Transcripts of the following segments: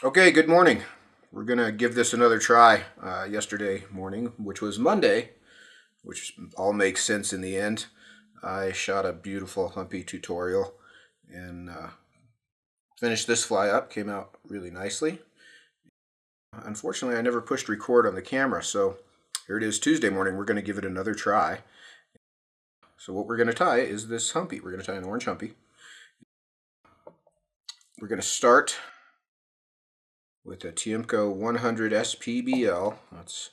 Okay, good morning. We're going to give this another try. Yesterday morning, which was Monday, which all makes sense in the end, I shot a beautiful Humpy tutorial and finished this fly up. Came out really nicely. Unfortunately, I never pushed record on the camera, so here it is Tuesday morning. We're going to give it another try. So what we're going to tie is this Humpy. We're going to tie an orange Humpy. We're going to start with a Tiemco 100 SPBL. That's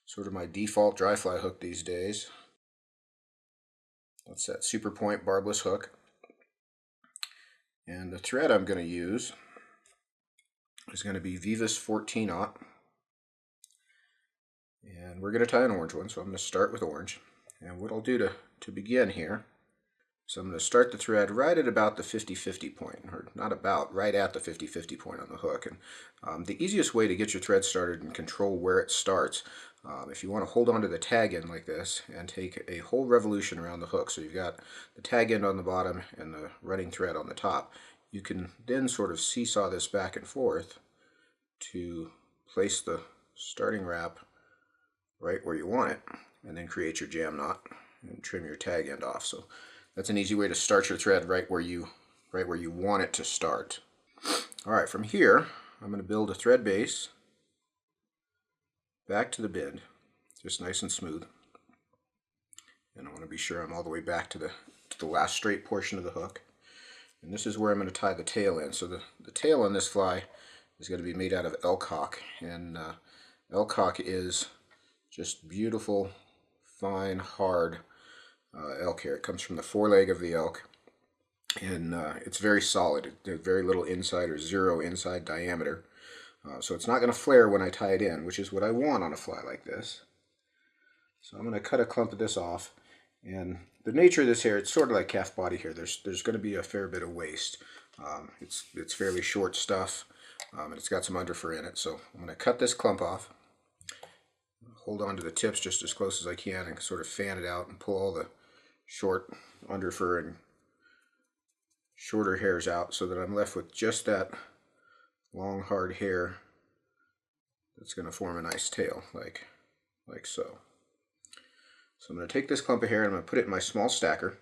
sort of my default dry fly hook these days. That's that super point barbless hook. And the thread I'm going to use is going to be VEEVUS 14-aught. And we're going to tie an orange one, so I'm going to start with orange. And what I'll do to begin here, so I'm going to start the thread right at about the 50-50 point, or not about, right at the 50-50 point on the hook. And the easiest way to get your thread started and control where it starts, if you want to hold on to the tag end like this and take a whole revolution around the hook, so you've got the tag end on the bottom and the running thread on the top, you can then sort of seesaw this back and forth to place the starting wrap right where you want it, and then create your jam knot and trim your tag end off. So that's an easy way to start your thread right where you want it to start. All right, from here I'm going to build a thread base back to the bend, just nice and smooth. And I want to be sure I'm all the way back to the last straight portion of the hook. And this is where I'm going to tie the tail in. So the tail on this fly is going to be made out of elk HOCK, and elk HOCK is just beautiful, fine, hard elk hair. It comes from the foreleg of the elk, and it's very solid. There's very little inside, or zero inside diameter. So it's not going to flare when I tie it in, which is what I want on a fly like this. So I'm going to cut a clump of this off. And the nature of this hair, it's sort of like calf body hair. There's going to be a fair bit of waste. It's fairly short stuff, and it's got some underfur in it. So I'm going to cut this clump off, hold on to the tips just as close as I can, and sort of fan it out and pull all the short underfur and shorter hairs out, so that I'm left with just that long hard hair that's going to form a nice tail, like so. So I'm going to take this clump of hair and I'm going to put it in my small stacker.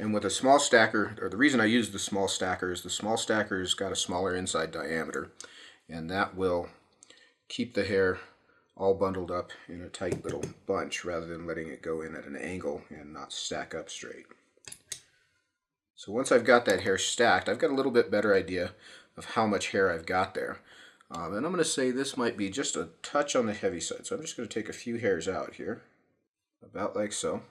And with a small stacker, or the reason I use the small stacker is the small stacker's got a smaller inside diameter, and that will keep the hair all bundled up in a tight little bunch rather than letting it go in at an angle and not stack up straight. So once I've got that hair stacked, I've got a little bit better idea of how much hair I've got there. And I'm going to say this might be just a touch on the heavy side. So I'm just going to take a few hairs out here, about like so.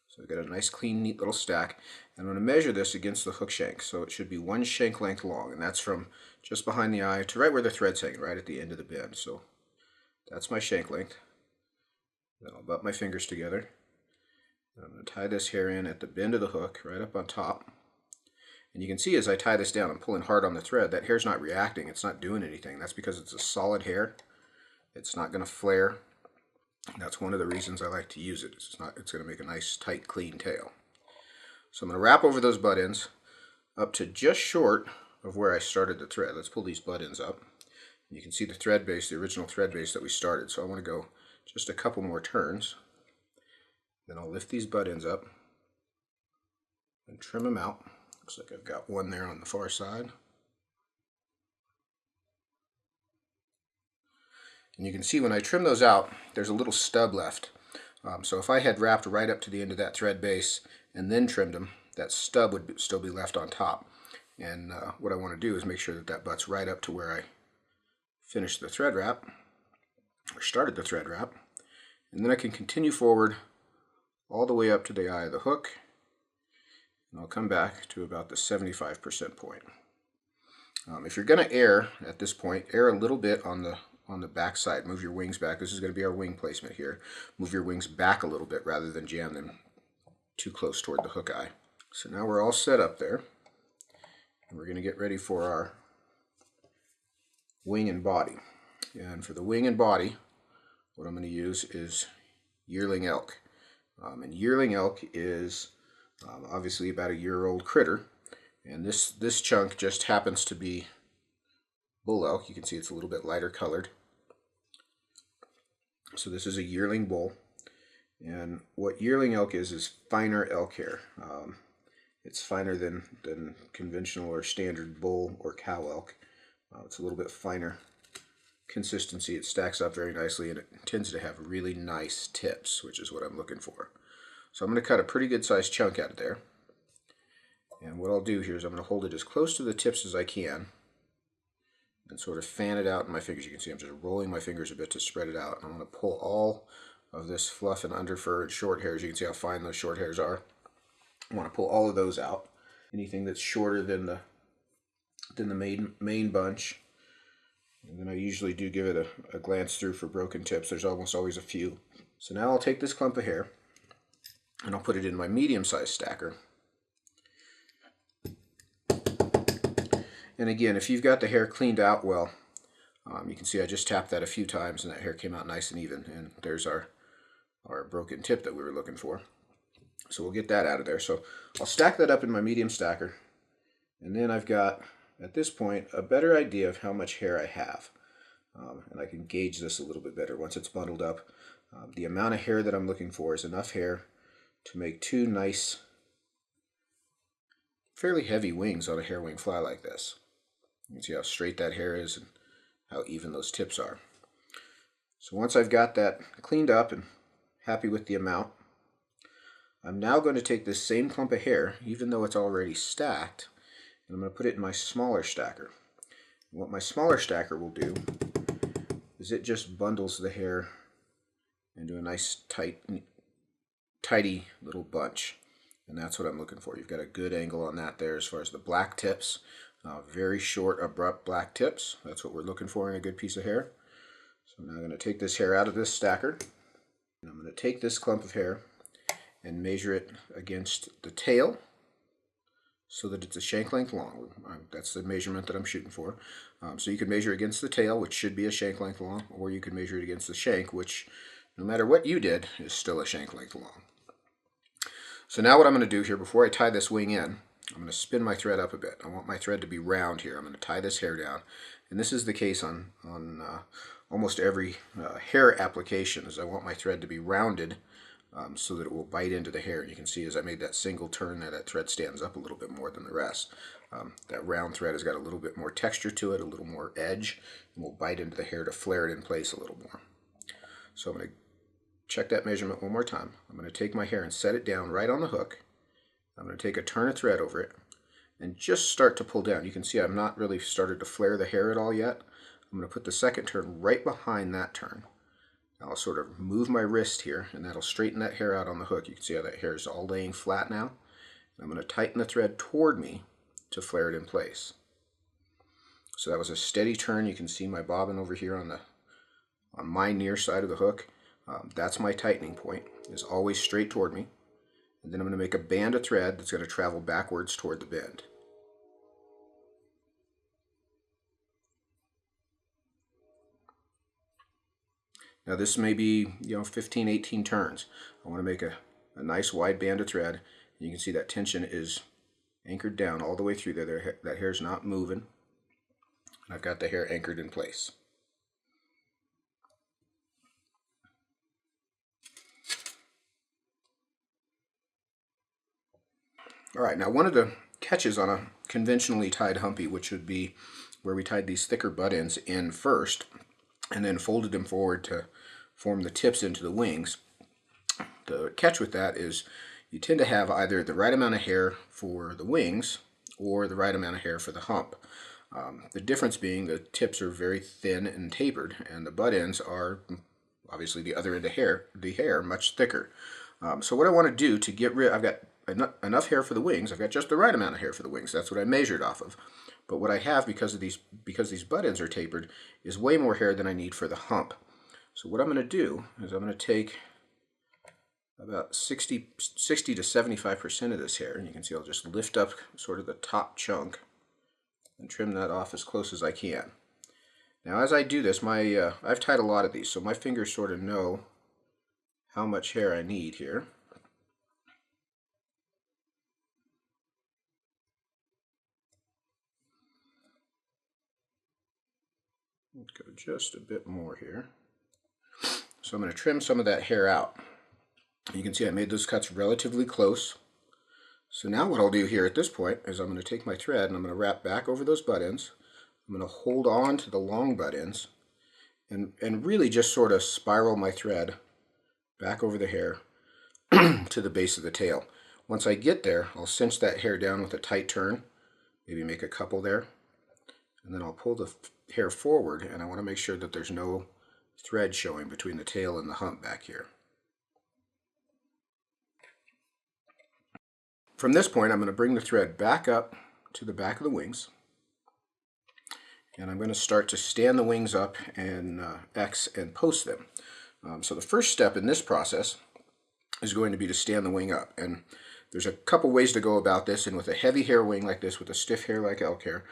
So I've got a nice, clean, neat little stack. And I'm going to measure this against the hook shank. So it should be 1 shank length long, and that's from just behind the eye to right where the thread's hanging, right at the end of the bend. So that's my shank length. Then I'll butt my fingers together. I'm going to tie this hair in at the bend of the hook, right up on top. And you can see as I tie this down, I'm pulling hard on the thread. That hair's not reacting. It's not doing anything. That's because it's a solid hair. It's not going to flare. That's one of the reasons I like to use it. It's going to make a nice, tight, clean tail. So I'm going to wrap over those butt ends up to just short of where I started the thread. Let's pull these butt ends up. You can see the thread base, the original thread base that we started. So I want to go just a couple more turns. Then I'll lift these butt ends up and trim them out. Looks like I've got one there on the far side. And you can see when I trim those out, there's a little stub left. So if I had wrapped right up to the end of that thread base and then trimmed them, that stub would still be left on top. And what I want to do is make sure that that butts right up to where I finished the thread wrap, or started the thread wrap. And then I can continue forward all the way up to the eye of the hook, and I'll come back to about the 75% point. If you're going to err at this point, err a little bit on the back side. Move your wings back. This is going to be our wing placement here. Move your wings back a little bit rather than jam them too close toward the hook eye. So now we're all set up there, and we're going to get ready for our wing and body. And for the wing and body, what I'm going to use is yearling elk. And yearling elk is obviously about a year-old critter, and this chunk just happens to be bull elk. You can see it's a little bit lighter colored. So this is a yearling bull. And what yearling elk is finer elk hair. It's finer than conventional or standard bull or cow elk. It's a little bit finer consistency. It stacks up very nicely, and it tends to have really nice tips, which is what I'm looking for. So I'm going to cut a pretty good sized chunk out of there. And what I'll do here is I'm going to hold it as close to the tips as I can and sort of fan it out in my fingers. You can see I'm just rolling my fingers a bit to spread it out. I'm going to pull all of this fluff and underfur and short hairs. You can see how fine those short hairs are. I want to pull all of those out. Anything that's shorter than the main bunch. And then I usually do give it a glance through for broken tips. There's almost always a few. So now I'll take this clump of hair and I'll put it in my medium-sized stacker. And again, if you've got the hair cleaned out well, you can see I just tapped that a few times and that hair came out nice and even. And there's our broken tip that we were looking for. So we'll get that out of there. So I'll stack that up in my medium stacker. And then I've got, at this point, a better idea of how much hair I have. And I can gauge this a little bit better once it's bundled up. The amount of hair that I'm looking for is enough hair to make two nice, fairly heavy wings on a hair wing fly like this. You can see how straight that hair is and how even those tips are. So once I've got that cleaned up and happy with the amount, I'm now going to take this same clump of hair, even though it's already stacked, and I'm going to put it in my smaller stacker. And what my smaller stacker will do is it just bundles the hair into a nice tidy little bunch. And that's what I'm looking for. You've got a good angle on that there as far as the black tips. Very short, abrupt black tips. That's what we're looking for in a good piece of hair. So now I'm going to take this hair out of this stacker. And I'm going to take this clump of hair and measure it against the tail so that it's a shank length long. That's the measurement that I'm shooting for. So you can measure against the tail, which should be a shank length long, or you can measure it against the shank, which no matter what you did is still a shank length long. So now what I'm going to do here, before I tie this wing in, I'm going to spin my thread up a bit. I want my thread to be round here. I'm going to tie this hair down. And this is the case on almost every hair application, is I want my thread to be rounded so that it will bite into the hair. And you can see as I made that single turn that thread stands up a little bit more than the rest. That round thread has got a little bit more texture to it, a little more edge, and will bite into the hair to flare it in place a little more. So I'm going to check that measurement one more time. I'm going to take my hair and set it down right on the hook. I'm going to take a turn of thread over it and just start to pull down. You can see I've not really started to flare the hair at all yet. I'm going to put the second turn right behind that turn. I'll sort of move my wrist here, and that'll straighten that hair out on the hook. You can see how that hair is all laying flat now. And I'm going to tighten the thread toward me to flare it in place. So that was a steady turn. You can see my bobbin over here on my near side of the hook. That's my tightening point, is always straight toward me. And then I'm going to make a band of thread that's going to travel backwards toward the bend. Now this may be 15, 18 turns. I want to make a nice wide band of thread. You can see that tension is anchored down all the way through there. That hair's not moving. I've got the hair anchored in place. All right, now one of the catches on a conventionally tied humpy, which would be where we tied these thicker butt ends in first and then folded them forward to form the tips into the wings. The catch with that is you tend to have either the right amount of hair for the wings or the right amount of hair for the hump. The difference being the tips are very thin and tapered, and the butt ends are obviously the other end of the hair much thicker. So what I want to do to get rid, I've got enough hair for the wings. I've got just the right amount of hair for the wings. That's what I measured off of. But what I have, because these butt ends are tapered, is way more hair than I need for the hump. So what I'm going to do is I'm going to take about 60 to 75% of this hair, and you can see I'll just lift up sort of the top chunk and trim that off as close as I can. Now as I do this, I've tied a lot of these, so my fingers sort of know how much hair I need here. Go just a bit more here. So I'm going to trim some of that hair out. You can see I made those cuts relatively close. So now what I'll do here at this point is I'm going to take my thread and I'm going to wrap back over those butt ends. I'm going to hold on to the long butt ends and really just sort of spiral my thread back over the hair to the base of the tail. Once I get there, I'll cinch that hair down with a tight turn, maybe make a couple there, and then I'll pull the hair forward, and I want to make sure that there's no thread showing between the tail and the hump back here. From this point, I'm going to bring the thread back up to the back of the wings, and I'm going to start to stand the wings up and X and post them. So the first step in this process is going to be to stand the wing up, and there's a couple ways to go about this. And with a heavy hair wing like this, with a stiff hair like elk hair,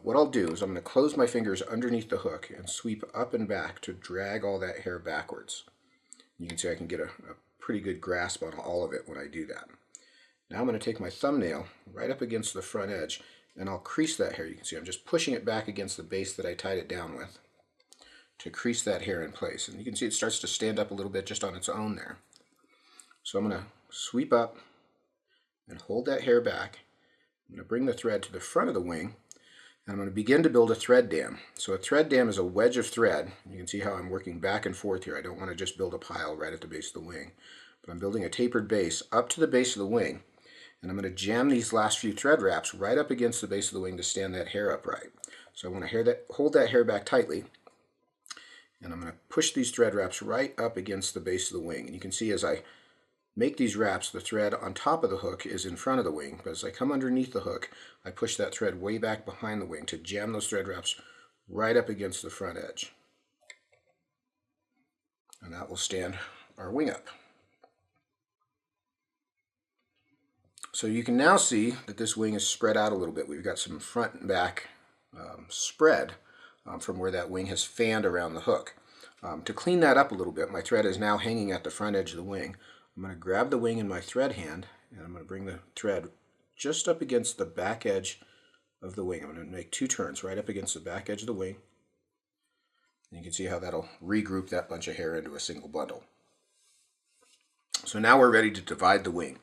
what I'll do is I'm going to close my fingers underneath the hook and sweep up and back to drag all that hair backwards. You can see I can get a pretty good grasp on all of it when I do that. Now I'm going to take my thumbnail right up against the front edge and I'll crease that hair. You can see I'm just pushing it back against the base that I tied it down with to crease that hair in place. And you can see it starts to stand up a little bit just on its own there. So I'm going to sweep up and hold that hair back. I'm going to bring the thread to the front of the wing, and I'm going to begin to build a thread dam. So a thread dam is a wedge of thread. You can see how I'm working back and forth here. I don't want to just build a pile right at the base of the wing, but I'm building a tapered base up to the base of the wing, and I'm going to jam these last few thread wraps right up against the base of the wing to stand that hair upright. So I want to hold that hair back tightly, and I'm going to push these thread wraps right up against the base of the wing. And you can see as I make these wraps, the thread on top of the hook is in front of the wing, but as I come underneath the hook, I push that thread way back behind the wing to jam those thread wraps right up against the front edge. And that will stand our wing up. So you can now see that this wing is spread out a little bit. We've got some front and back spread from where that wing has fanned around the hook. To clean that up a little bit, my thread is now hanging at the front edge of the wing. I'm going to grab the wing in my thread hand, and I'm going to bring the thread just up against the back edge of the wing. I'm going to make two turns right up against the back edge of the wing. And you can see how that'll regroup that bunch of hair into a single bundle. So now we're ready to divide the wing.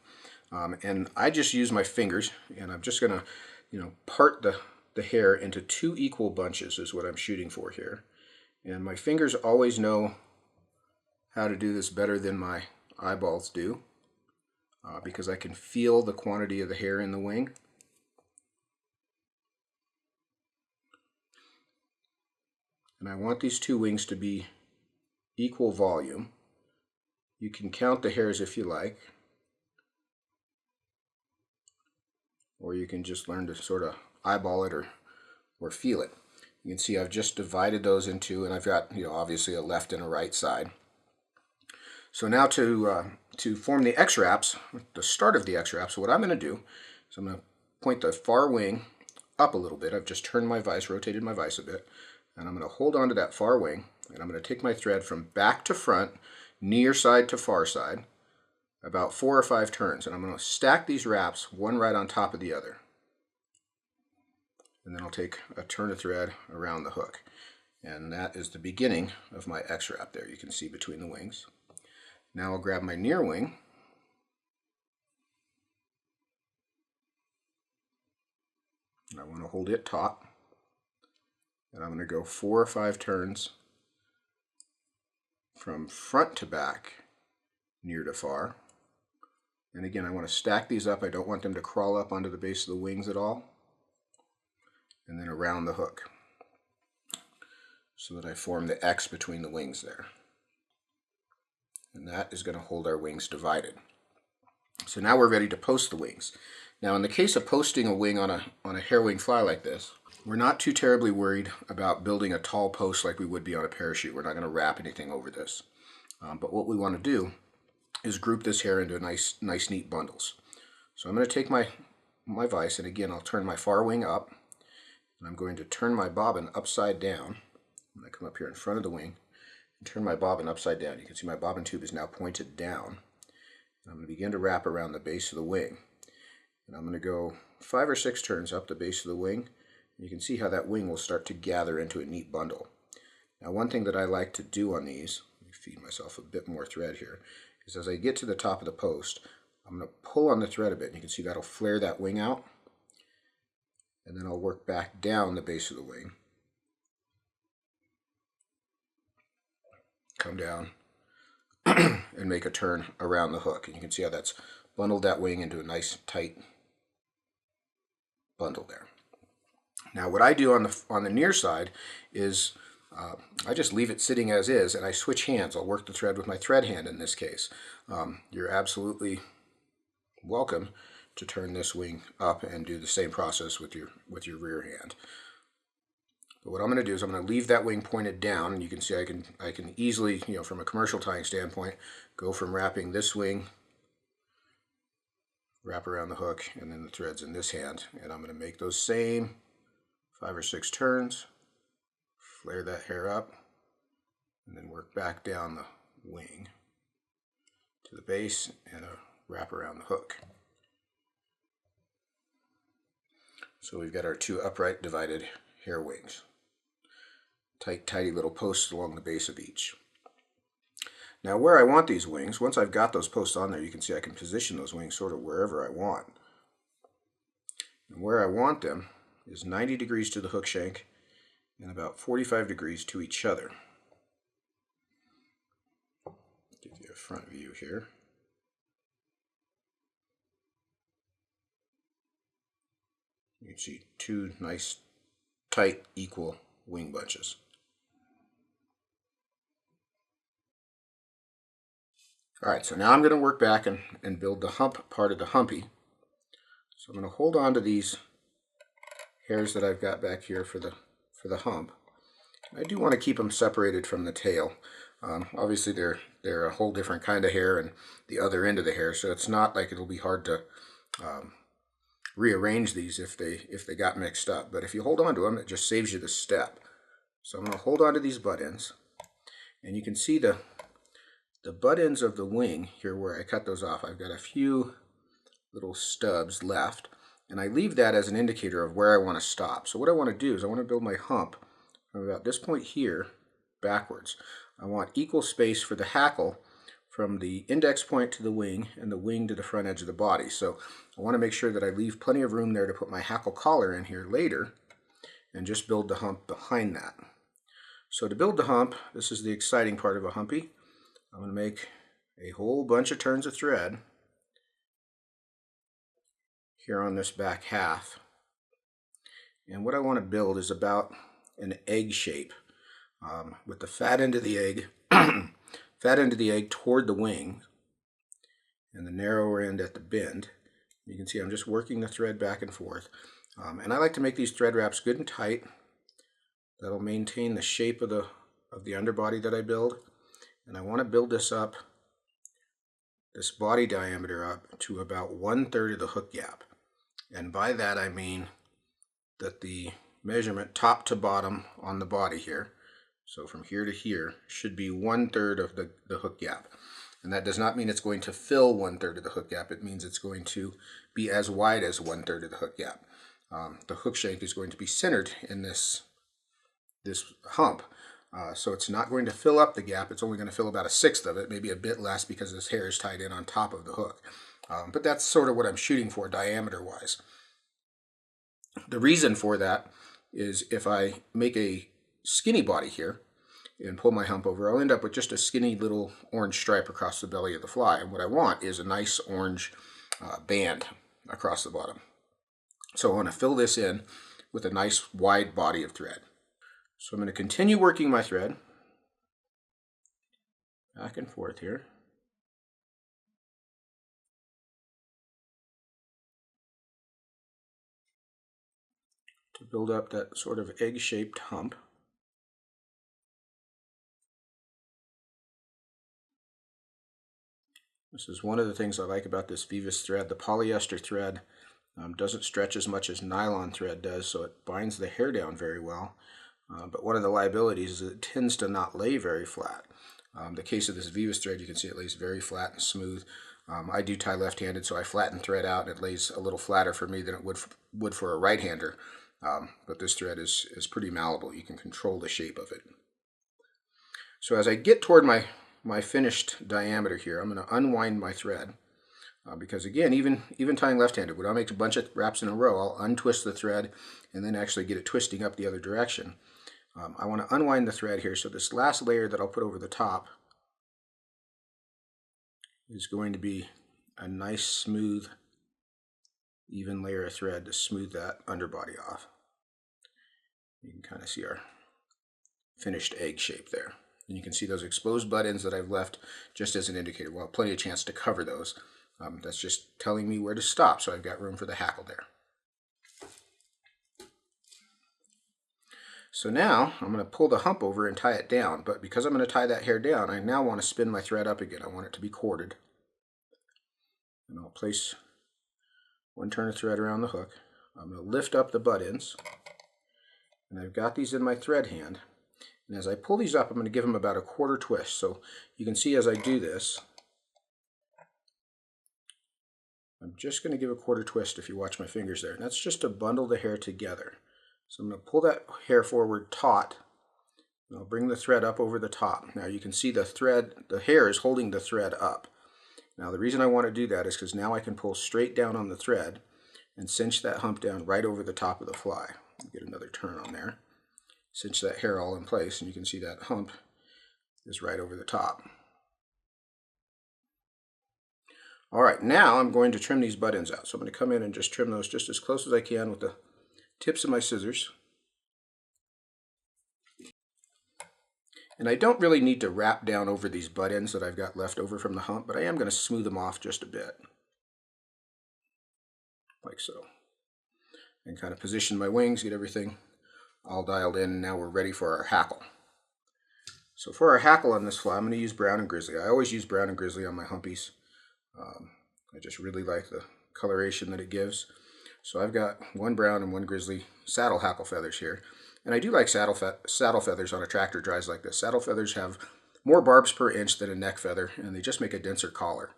And I just use my fingers, and I'm just going to, part the hair into two equal bunches is what I'm shooting for here. And my fingers always know how to do this better than my eyeballs do, because I can feel the quantity of the hair in the wing. And I want these two wings to be equal volume. You can count the hairs if you like, or you can just learn to sort of eyeball it or feel it. You can see I've just divided those in two, and I've got obviously a left and a right side. So now to form the X-wraps, the start of the X-wraps, what I'm going to do is I'm going to point the far wing up a little bit. I've just turned my vise, rotated my vise a bit, and I'm going to hold on to that far wing, and I'm going to take my thread from back to front, near side to far side, about 4 or 5 turns, and I'm going to stack these wraps one right on top of the other. And then I'll take a turn of thread around the hook. And that is the beginning of my X-wrap there. You can see between the wings. Now I'll grab my near wing, and I want to hold it taut, and I'm going to go 4 or 5 turns from front to back, near to far. And again, I want to stack these up. I don't want them to crawl up onto the base of the wings at all. And then around the hook, so that I form the X between the wings there. And that is going to hold our wings divided. So now we're ready to post the wings. Now in the case of posting a wing on a hair wing fly like this, we're not too terribly worried about building a tall post like we would be on a parachute. We're not going to wrap anything over this. But what we want to do is group this hair into nice neat bundles. So I'm going to take my vise, and again I'll turn my far wing up, and I'm going to turn my bobbin upside down. I'm going to come up here in front of the wing and turn my bobbin upside down. You can see my bobbin tube is now pointed down. And I'm going to begin to wrap around the base of the wing. And I'm going to go 5 or 6 turns up the base of the wing. And you can see how that wing will start to gather into a neat bundle. Now one thing that I like to do on these, let me feed myself a bit more thread here, is as I get to the top of the post, I'm going to pull on the thread a bit, and you can see that'll flare that wing out, and then I'll work back down the base of the wing, come down, and make a turn around the hook. And you can see how that's bundled that wing into a nice tight bundle there. Now what I do on the near side is I just leave it sitting as is, and I switch hands. I'll work the thread with my thread hand in this case. You're absolutely welcome to turn this wing up and do the same process with your rear hand. But what I'm going to do is I'm going to leave that wing pointed down, and you can see I can easily, you know, from a commercial tying standpoint, go from wrapping this wing, wrap around the hook, and then the thread's in this hand, and I'm going to make those same 5 or 6 turns, flare that hair up, and then work back down the wing to the base and a wrap around the hook. So we've got our 2 upright divided hair wings. Tidy little posts along the base of each. Now where I want these wings, once I've got those posts on there, you can see I can position those wings sort of wherever I want. And where I want them is 90 degrees to the hook shank and about 45 degrees to each other. Give you a front view here. You can see 2 nice, tight, equal wing bunches. Alright, so now I'm going to work back and build the hump part of the humpy. So I'm going to hold on to these hairs that I've got back here for the hump. I do want to keep them separated from the tail. Obviously they're a whole different kind of hair and the other end of the hair, so it's not like it'll be hard to rearrange these if they got mixed up. But if you hold on to them, it just saves you the step. So I'm going to hold on to these butt ends, and you can see the butt ends of the wing here where I cut those off. I've got a few little stubs left, and I leave that as an indicator of where I want to stop. So what I want to do is I want to build my hump from about this point here backwards. I want equal space for the hackle from the index point to the wing and the wing to the front edge of the body. So I want to make sure that I leave plenty of room there to put my hackle collar in here later and just build the hump behind that. So to build the hump, this is the exciting part of a humpy. I'm going to make a whole bunch of turns of thread here on this back half. And what I want to build is about an egg shape with the fat end of the egg toward the wing and the narrower end at the bend. You can see I'm just working the thread back and forth. And I like to make these thread wraps good and tight. That'll maintain the shape of the underbody that I build. And I want to build this body diameter up to about 1/3 of the hook gap. And by that I mean that the measurement top to bottom on the body here, so from here to here, should be 1/3 of the hook gap. And that does not mean it's going to fill 1/3 of the hook gap. It means it's going to be as wide as 1/3 of the hook gap. The hook shank is going to be centered in this hump. So it's not going to fill up the gap. It's only going to fill about 1/6 of it, maybe a bit less because this hair is tied in on top of the hook. But that's sort of what I'm shooting for diameter-wise. The reason for that is if I make a skinny body here and pull my hump over, I'll end up with just a skinny little orange stripe across the belly of the fly. And what I want is a nice orange band across the bottom. So I want to fill this in with a nice wide body of thread. So I'm going to continue working my thread back and forth here. To build up that sort of egg-shaped hump. This is one of the things I like about this VEEVUS thread. The polyester thread doesn't stretch as much as nylon thread does, so it binds the hair down very well. But one of the liabilities is it tends to not lay very flat. The case of this VEEVUS thread, you can see it lays very flat and smooth. I do tie left-handed, so I flatten thread out, and it lays a little flatter for me than it would for a right-hander. But this thread is pretty malleable. You can control the shape of it. So as I get toward my finished diameter here, I'm going to unwind my thread. Because again, even tying left-handed, when I make a bunch of wraps in a row, I'll untwist the thread and then actually get it twisting up the other direction. I want to unwind the thread here, so this last layer that I'll put over the top is going to be a nice, smooth, even layer of thread to smooth that underbody off. You can kind of see our finished egg shape there. And you can see those exposed butt ends that I've left just as an indicator. Well, plenty of chance to cover those. That's just telling me where to stop, so I've got room for the hackle there. So now I'm going to pull the hump over and tie it down, but because I'm going to tie that hair down, I now want to spin my thread up again. I want it to be corded. And I'll place one turn of thread around the hook. I'm going to lift up the butt ends, and I've got these in my thread hand. And as I pull these up, I'm going to give them about a quarter twist. So you can see as I do this, I'm just going to give a quarter twist if you watch my fingers there. And that's just to bundle the hair together. So I'm going to pull that hair forward taut, and I'll bring the thread up over the top. Now you can see the hair is holding the thread up. Now the reason I want to do that is because now I can pull straight down on the thread and cinch that hump down right over the top of the fly. Get another turn on there. Cinch that hair all in place, and you can see that hump is right over the top. All right, now I'm going to trim these butt ends out. So I'm going to come in and just trim those just as close as I can with the tips of my scissors. And I don't really need to wrap down over these butt ends that I've got left over from the hump, but I am going to smooth them off just a bit. Like so. And kind of position my wings, get everything all dialed in, and now we're ready for our hackle. So for our hackle on this fly, I'm going to use brown and grizzly. I always use brown and grizzly on my humpies. I just really like the coloration that it gives. So I've got one brown and one grizzly saddle hackle feathers here. And I do like saddle feathers on a tractor dries like this. Saddle feathers have more barbs per inch than a neck feather, and they just make a denser collar.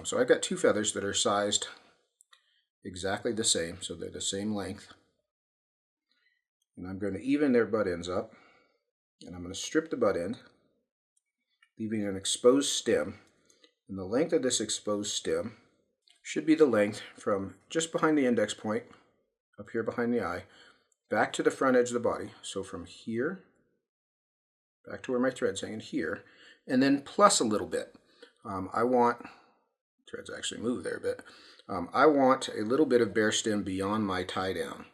So I've got two feathers that are sized exactly the same, so they're the same length. And I'm going to even their butt ends up, and I'm going to strip the butt end, leaving an exposed stem. And the length of this exposed stem should be the length from just behind the index point, up here behind the eye, back to the front edge of the body. So from here, back to where my thread's hanging here, and then plus a little bit. I want, threads actually move there a bit, I want a little bit of bare stem beyond my tie down.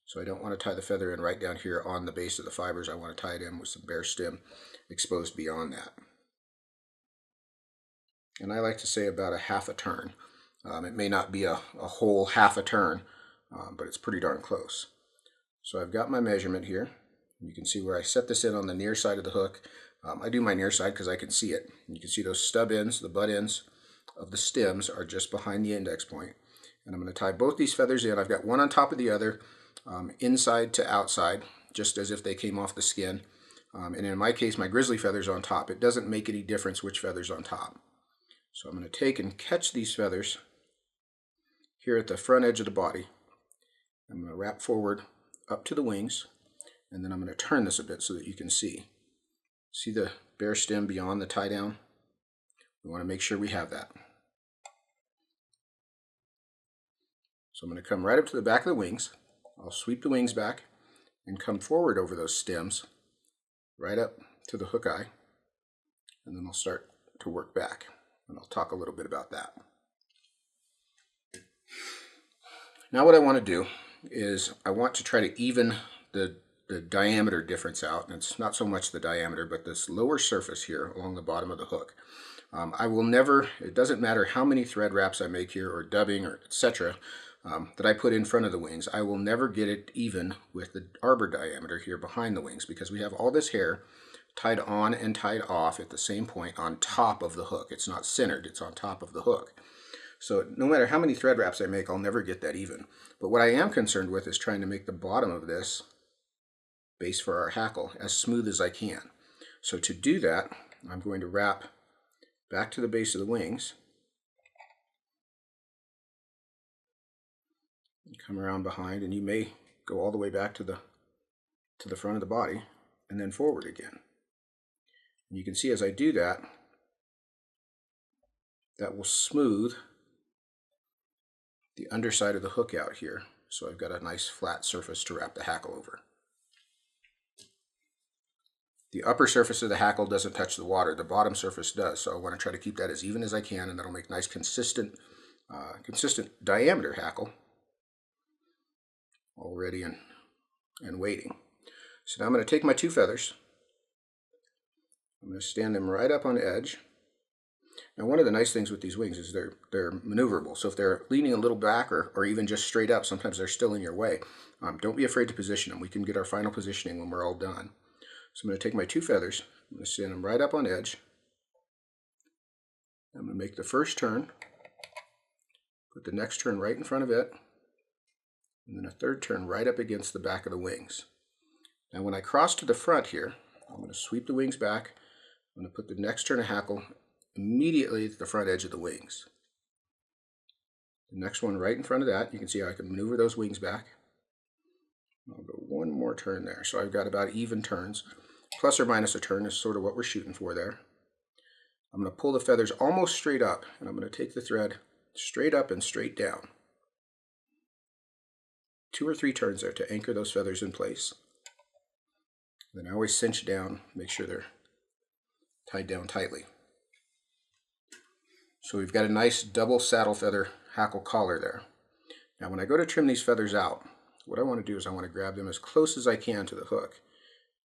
So I don't want to tie the feather in right down here on the base of the fibers. I want to tie it in with some bare stem exposed beyond that. And I like to say about a half a turn. It may not be a whole half a turn, but it's pretty darn close. So I've got my measurement here. You can see where I set this in on the near side of the hook. I do my near side because I can see it. You can see those stub ends, the butt ends of the stems are just behind the index point. And I'm going to tie both these feathers in. I've got one on top of the other, inside to outside, just as if they came off the skin. And in my case, my grizzly feather's on top. It doesn't make any difference which feather's on top. So I'm going to take and catch these feathers here at the front edge of the body. I'm going to wrap forward up to the wings, and then I'm going to turn this a bit so that you can see. See the bare stem beyond the tie down? We want to make sure we have that. So I'm going to come right up to the back of the wings. I'll sweep the wings back and come forward over those stems right up to the hook eye, and then I'll start to work back. And I'll talk a little bit about that. Now what I want to do is I want to try to even the diameter difference out. And it's not so much the diameter, but this lower surface here along the bottom of the hook. I will never, it doesn't matter how many thread wraps I make here or dubbing or etc. That I put in front of the wings, I will never get it even with the arbor diameter here behind the wings, because we have all this hair tied on and tied off at the same point on top of the hook. It's not centered, it's on top of the hook. So no matter how many thread wraps I make, I'll never get that even. But what I am concerned with is trying to make the bottom of this base for our hackle as smooth as I can. So to do that, I'm going to wrap back to the base of the wings, and come around behind, and you may go all the way back to the front of the body and then forward again. And you can see as I do that, that will smooth the underside of the hook out here. So I've got a nice flat surface to wrap the hackle over. The upper surface of the hackle doesn't touch the water. The bottom surface does. So I want to try to keep that as even as I can, and that'll make nice consistent diameter hackle all ready and waiting. So now I'm going to take my 2 feathers. I'm going to stand them right up on the edge. Now, one of the nice things with these wings is they're maneuverable. So if they're leaning a little back or even just straight up, sometimes they're still in your way. Don't be afraid to position them. We can get our final positioning when we're all done. So I'm going to take my 2 feathers, I'm going to stand them right up on edge. I'm going to make the first turn, put the next turn right in front of it, and then a third turn right up against the back of the wings. Now when I cross to the front here, I'm going to sweep the wings back. I'm going to put the next turn of hackle immediately at the front edge of the wings. The next one right in front of that, you can see how I can maneuver those wings back. I'll go one more turn there. So I've got about even turns. Plus or minus a turn is sort of what we're shooting for there. I'm going to pull the feathers almost straight up, and I'm going to take the thread straight up and straight down. 2 or 3 turns there to anchor those feathers in place. Then I always cinch down, make sure they're tied down tightly. So we've got a nice double saddle feather hackle collar there. Now when I go to trim these feathers out, what I want to do is I want to grab them as close as I can to the hook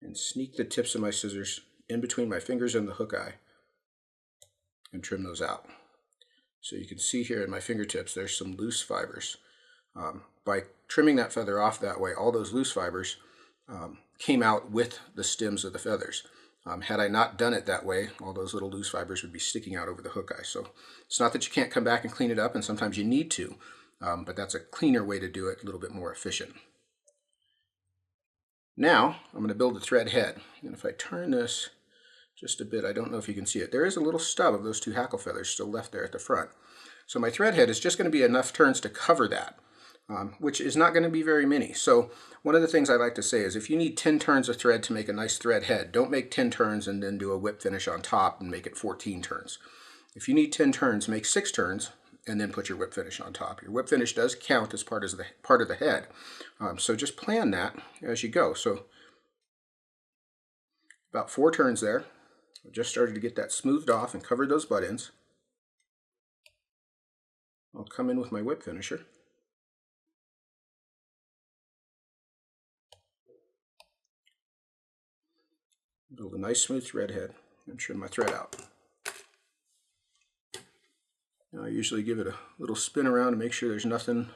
and sneak the tips of my scissors in between my fingers and the hook eye and trim those out. So you can see here in my fingertips there's some loose fibers. By trimming that feather off that way, all those loose fibers came out with the stems of the feathers. Had I not done it that way, all those little loose fibers would be sticking out over the hook eye. So it's not that you can't come back and clean it up, and sometimes you need to, but that's a cleaner way to do it, a little bit more efficient. Now I'm going to build the thread head, and if I turn this just a bit, I don't know if you can see it, there is a little stub of those 2 hackle feathers still left there at the front. So my thread head is just going to be enough turns to cover that, which is not going to be very many. So one of the things I like to say is if you need 10 turns of thread to make a nice thread head, don't make 10 turns and then do a whip finish on top and make it 14 turns. If you need 10 turns, make 6 turns and then put your whip finish on top. Your whip finish does count as part of the head. So just plan that as you go. So about 4 turns there. I just started to get that smoothed off and covered those butt ends. I'll come in with my whip finisher. Build a nice smooth thread head and trim my thread out. Now I usually give it a little spin around to make sure there's nothing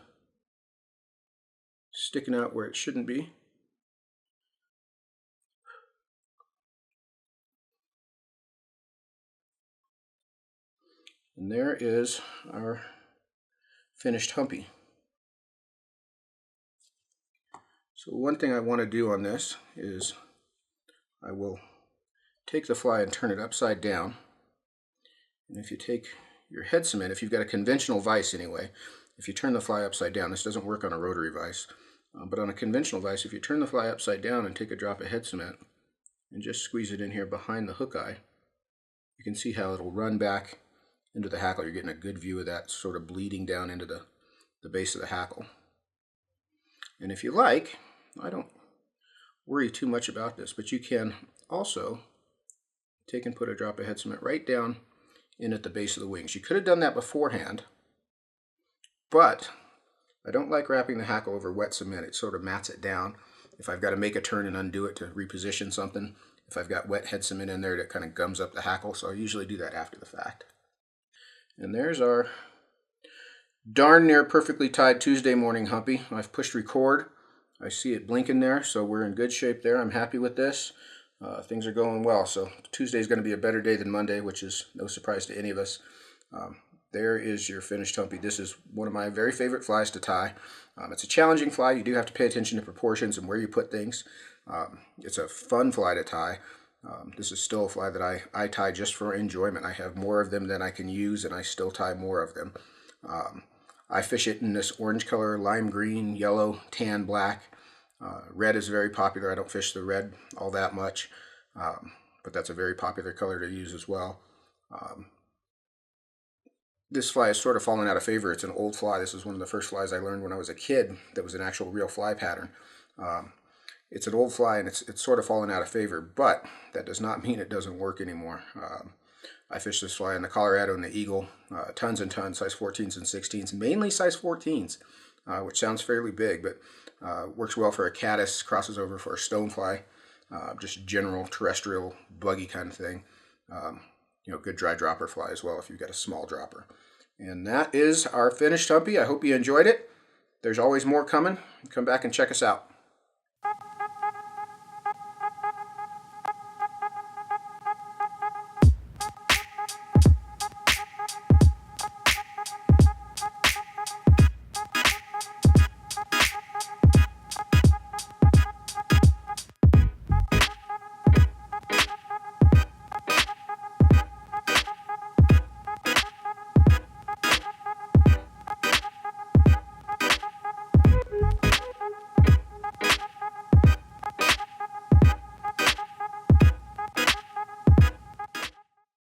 sticking out where it shouldn't be. And there is our finished Humpy. So one thing I want to do on this is I will take the fly and turn it upside down. And if you take your head cement, if you've got a conventional vise anyway, if you turn the fly upside down, this doesn't work on a rotary vise, but on a conventional vise, if you turn the fly upside down and take a drop of head cement and just squeeze it in here behind the hook eye, you can see how it'll run back into the hackle. You're getting a good view of that sort of bleeding down into the base of the hackle. And if you like, I don't worry too much about this, but you can also take and put a drop of head cement right down in at the base of the wings. You could have done that beforehand, but I don't like wrapping the hackle over wet cement. It sort of mats it down. If I've got to make a turn and undo it to reposition something, if I've got wet head cement in there, that kind of gums up the hackle, so I usually do that after the fact. And there's our darn near perfectly tied Tuesday morning Humpy. I've pushed record. I see it blinking there, so we're in good shape there. I'm happy with this. Things are going well, so Tuesday is going to be a better day than Monday, which is no surprise to any of us. There is your finished Humpy. This is one of my very favorite flies to tie. It's a challenging fly. You do have to pay attention to proportions and where you put things. It's a fun fly to tie. This is still a fly that I tie just for enjoyment. I have more of them than I can use, and I still tie more of them. I fish it in this orange color, lime green, yellow, tan, black. Red is very popular. I don't fish the red all that much. but that's a very popular color to use as well. This fly is sort of fallen out of favor. It's an old fly. This is one of the first flies I learned when I was a kid that was an actual real fly pattern. It's an old fly, and it's sort of fallen out of favor, but that does not mean it doesn't work anymore. I fished this fly in the Colorado and the Eagle, tons and tons, size 14s and 16s, mainly size 14s, which sounds fairly big, but works well for a caddis, crosses over for a stonefly, just general terrestrial buggy kind of thing. You know, good dry dropper fly as well if you've got a small dropper. And that is our finished Humpy. I hope you enjoyed it. There's always more coming. Come back and check us out.